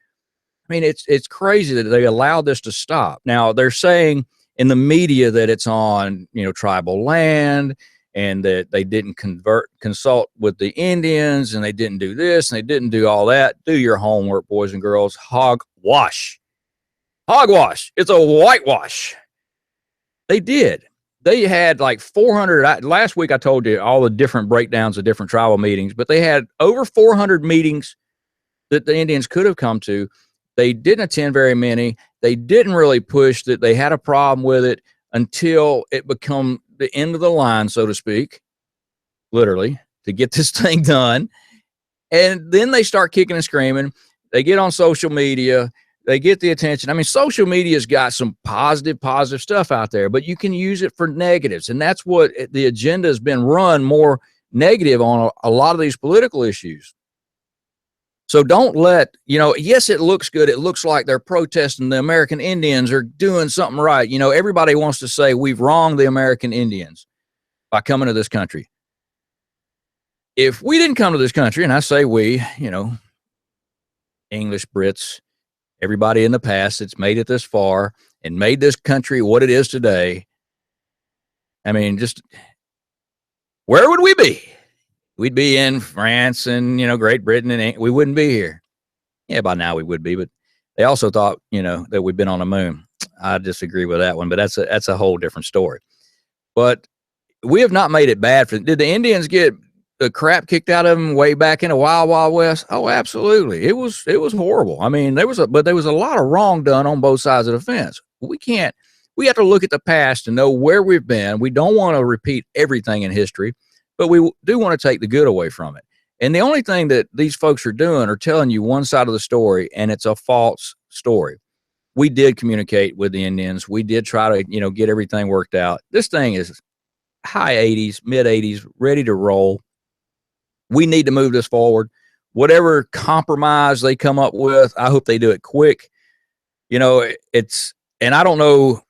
I mean, it's crazy that they allowed this to stop. Now, they're saying in the media that it's on, tribal land, and that they didn't consult with the Indians, and they didn't do this, and they didn't do all that. Do your homework, boys and girls. Hogwash. Hogwash. It's a whitewash. They did. They had like 400. Last week I told you all the different breakdowns of different tribal meetings, but they had over 400 meetings that the Indians could have come to. They didn't attend very many. They didn't really push that they had a problem with it until it became the end of the line, so to speak, literally, to get this thing done. And then they start kicking and screaming. They get on social media. They get the attention. I mean, social media's got some positive stuff out there, but you can use it for negatives. And that's what the agenda has been run more negative on a lot of these political issues. So don't let, yes, it looks good. It looks like they're protesting. The American Indians are doing something right. Everybody wants to say we've wronged the American Indians by coming to this country. If we didn't come to this country, and I say we, English, Brits, everybody in the past that's made it this far and made this country what it is today, I mean, just where would we be? we'd be in France and, Great Britain, and we wouldn't be here. Yeah, by now we would be, but they also thought, that we'd been on the moon. I disagree with that one, but that's a whole different story. But we have not made it bad for. Did the Indians get the crap kicked out of them way back in the Wild Wild West? Oh, absolutely. It was horrible. I mean, there was a lot of wrong done on both sides of the fence. We have to look at the past and know where we've been. We don't want to repeat everything in history, but we do want to take the good away from it. And the only thing that these folks are doing are telling you one side of the story, and it's a false story. We did communicate with the Indians. We did try to, get everything worked out. This thing is high 80s, mid 80s, ready to roll. We need to move this forward. Whatever compromise they come up with, I hope they do it quick. And I don't know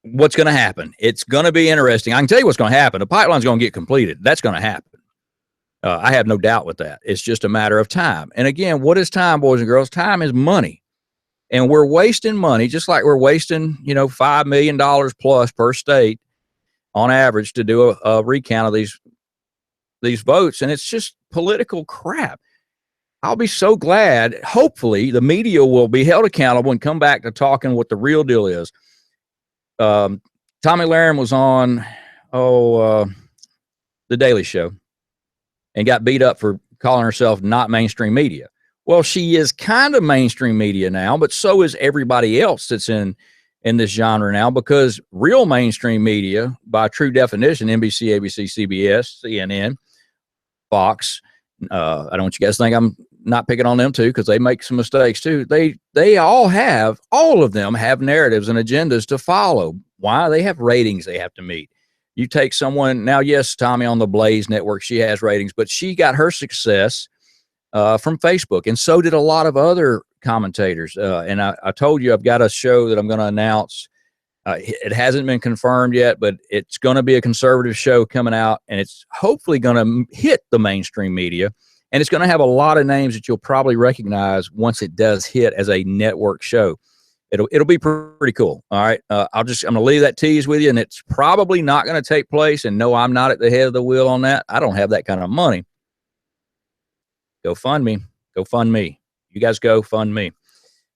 what's going to happen. It's going to be interesting. I can tell you what's going to happen. The pipeline's going to get completed. That's going to happen. I have no doubt with that. It's just a matter of time. And again, what is time, boys and girls? Time is money. And we're wasting money, just like we're wasting, $5 million plus per state on average to do a recount of these votes. And it's just political crap. I'll be so glad. Hopefully the media will be held accountable and come back to talking what the real deal is. Tommy Lahren was on, The Daily Show and got beat up for calling herself not mainstream media. Well, she is kind of mainstream media now, but so is everybody else that's in this genre now, because real mainstream media, by true definition, NBC, ABC, CBS, CNN, Fox, I don't want you guys to think I'm not picking on them too, because they make some mistakes too. All of them have narratives and agendas to follow. Why? They have ratings they have to meet. You take someone now, yes, Tommy on the Blaze Network, she has ratings, but she got her success from Facebook, and so did a lot of other commentators. And I told you I've got a show that I'm going to announce. It hasn't been confirmed yet, but it's going to be a conservative show coming out, and it's hopefully going to hit the mainstream media, and it's going to have a lot of names that you'll probably recognize once it does hit as a network show. It'll be pretty cool. All right. I'm going to leave that tease with you, and it's probably not going to take place. And no, I'm not at the head of the wheel on that. I don't have that kind of money. Go fund me. You guys go fund me.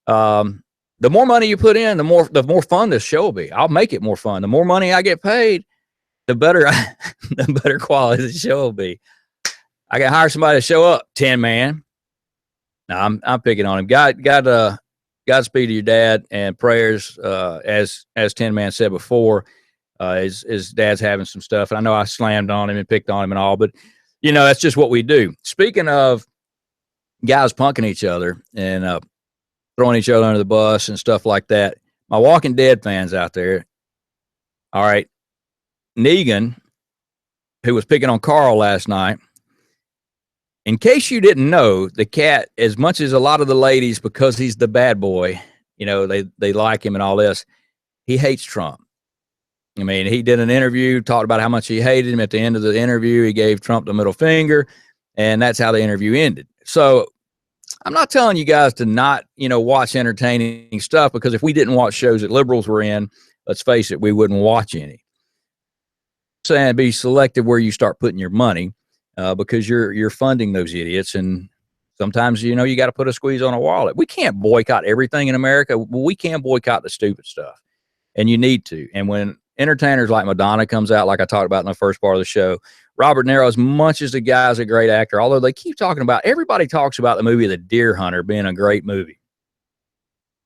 The more money you put in, the more fun this show will be. I'll make it more fun. The more money I get paid, the better quality the show will be. I can hire somebody to show up, Tin Man. No, I'm picking on him. Godspeed to your dad, and prayers, as Tin Man said before. His dad's having some stuff, and I know I slammed on him and picked on him and all, but that's just what we do. Speaking of guys punking each other and throwing each other under the bus and stuff like that, my Walking Dead fans out there, all right, Negan, who was picking on Carl last night, in case you didn't know, the cat, as much as a lot of the ladies, because he's the bad boy, they like him and all this, he hates Trump. I mean, he did an interview, talked about how much he hated him. At the end of the interview, he gave Trump the middle finger, and that's how the interview ended. So I'm not telling you guys to not, watch entertaining stuff, because if we didn't watch shows that liberals were in, let's face it, we wouldn't watch any. I'm saying be selective where you start putting your money. Because you're funding those idiots, and sometimes you got to put a squeeze on a wallet. We can't boycott everything in America. We can boycott the stupid stuff, and you need to. And when entertainers like Madonna comes out, like I talked about in the first part of the show, Robert De Niro, as much as the guy's a great actor, although they keep talking about, everybody talks about the movie The Deer Hunter being a great movie.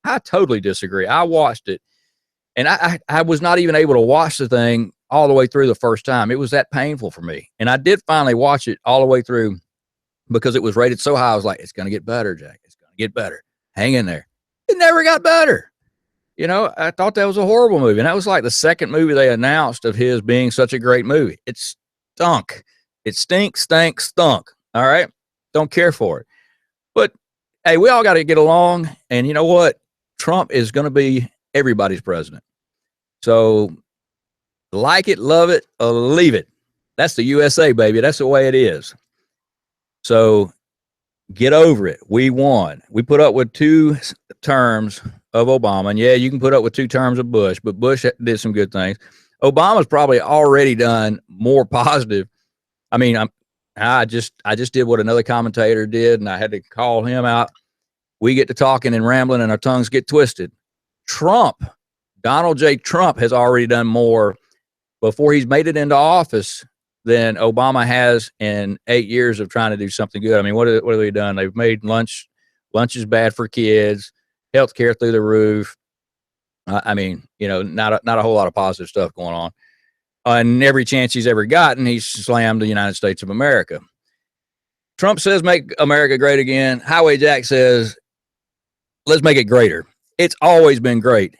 I totally disagree. I watched it, and I was not even able to watch the thing all the way through the first time. It was that painful for me. And I did finally watch it all the way through because it was rated so high. I was like, it's going to get better, Jack. It's going to get better. Hang in there. It never got better. I thought that was a horrible movie. And that was like the second movie they announced of his being such a great movie. It stunk. It stunk. All right. Don't care for it. But hey, we all got to get along. And you know what? Trump is going to be everybody's president. So like it, love it, or leave it. That's the USA, baby. That's the way it is. So get over it. We won. We put up with 2 terms of Obama. And yeah, you can put up with 2 terms of Bush, but Bush did some good things. Obama's probably already done more positive. I mean, I just did what another commentator did, and I had to call him out. We get to talking and rambling, and our tongues get twisted. Trump, Donald J. Trump, has already done more before he's made it into office than Obama has in 8 years of trying to do something good. I mean, what have they done? They've made lunch is bad for kids, healthcare through the roof. I mean, not a whole lot of positive stuff going on. And every chance he's ever gotten, he's slammed the United States of America. Trump says, make America great again. Highway Jack says, let's make it greater. It's always been great.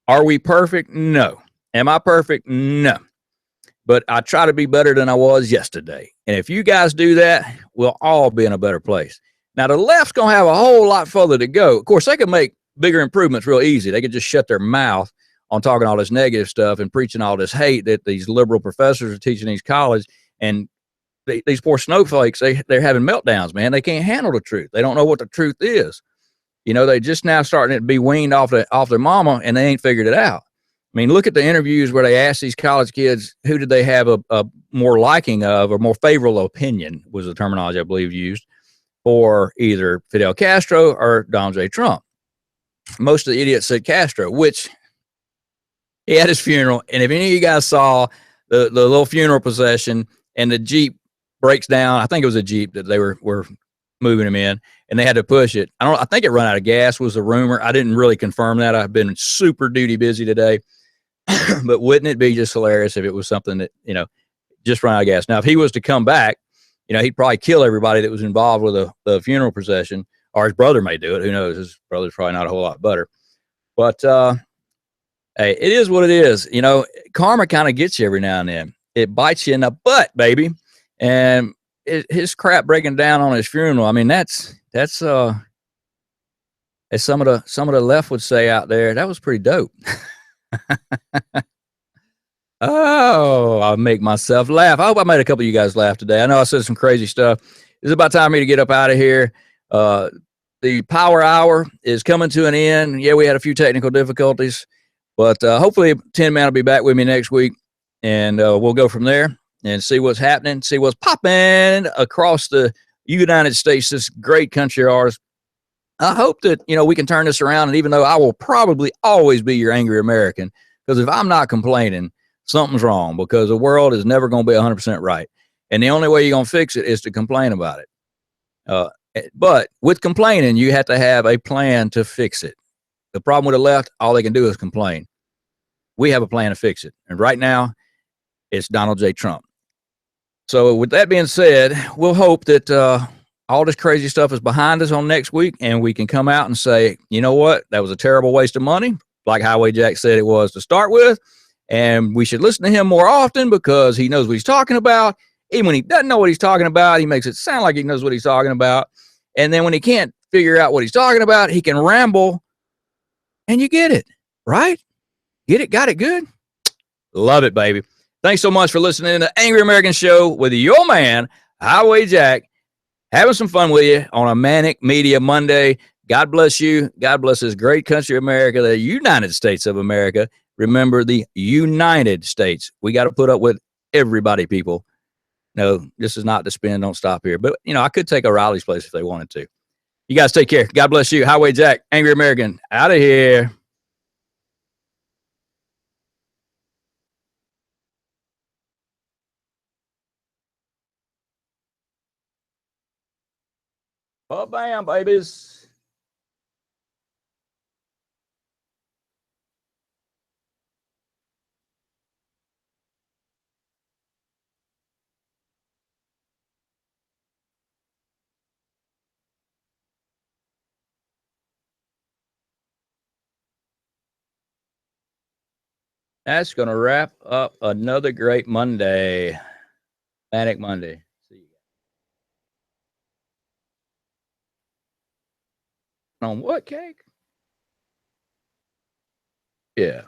Are we perfect? No. Am I perfect? No. But I try to be better than I was yesterday. And if you guys do that, we'll all be in a better place. Now, the left's going to have a whole lot further to go. Of course, they can make bigger improvements real easy. They could just shut their mouth on talking all this negative stuff and preaching all this hate that these liberal professors are teaching these colleges. And these poor snowflakes, they're having meltdowns, man. They can't handle the truth. They don't know what the truth is. They just now starting to be weaned off their mama, and they ain't figured it out. I mean, look at the interviews where they ask these college kids, who did they have a more liking of or more favorable opinion, was the terminology I believe used, for either Fidel Castro or Donald J. Trump. Most of the idiots said Castro, which he had his funeral. And if any of you guys saw the little funeral procession and the Jeep breaks down, I think it was a Jeep that they were moving him in, and they had to push it. I think it ran out of gas was the rumor. I didn't really confirm that. I've been super duty busy today. But wouldn't it be just hilarious if it was something that, just run out of gas? Now, if he was to come back, he'd probably kill everybody that was involved with the funeral procession, or his brother may do it. Who knows? His brother's probably not a whole lot better. But, hey, it is what it is. Karma kind of gets you every now and then. It bites you in the butt, baby. And his crap breaking down on his funeral. I mean, that's as some of the left would say out there, that was pretty dope. Oh, I'll make myself laugh. I hope I made a couple of you guys laugh today. I know I said some crazy stuff. It's about time for me to get up out of here. The power hour is coming to an end. Yeah, we had a few technical difficulties, but hopefully Tin Man will be back with me next week, and we'll go from there and see what's happening, see what's popping across the United States, this great country of ours. I hope that, we can turn this around. And even though I will probably always be your angry American, because if I'm not complaining, something's wrong, because the world is never going to be 100% right. And the only way you're going to fix it is to complain about it. But with complaining, you have to have a plan to fix it. The problem with the left, all they can do is complain. We have a plan to fix it. And right now, it's Donald J. Trump. So with that being said, we'll hope that all this crazy stuff is behind us on next week, and we can come out and say, you know what, that was a terrible waste of money, like Highway Jack said it was to start with, and we should listen to him more often because he knows what he's talking about. Even when he doesn't know what he's talking about, he makes it sound like he knows what he's talking about. And then when he can't figure out what he's talking about, he can ramble, and you get it, right? Get it? Got it good? Love it, baby. Thanks so much for listening to the Angry American Show with your man, Highway Jack. Having some fun with you on a Manic Media Monday. God bless you. God bless this great country, America, the United States of America. Remember, the United States. We got to put up with everybody, people. No, this is not the spin. Don't stop here. But, I could take O'Reilly's place if they wanted to. You guys take care. God bless you. Highway Jack, Angry American, out of here. Bam, babies. That's going to wrap up another great Monday. Manic Monday. See you guys. On what cake? Yeah.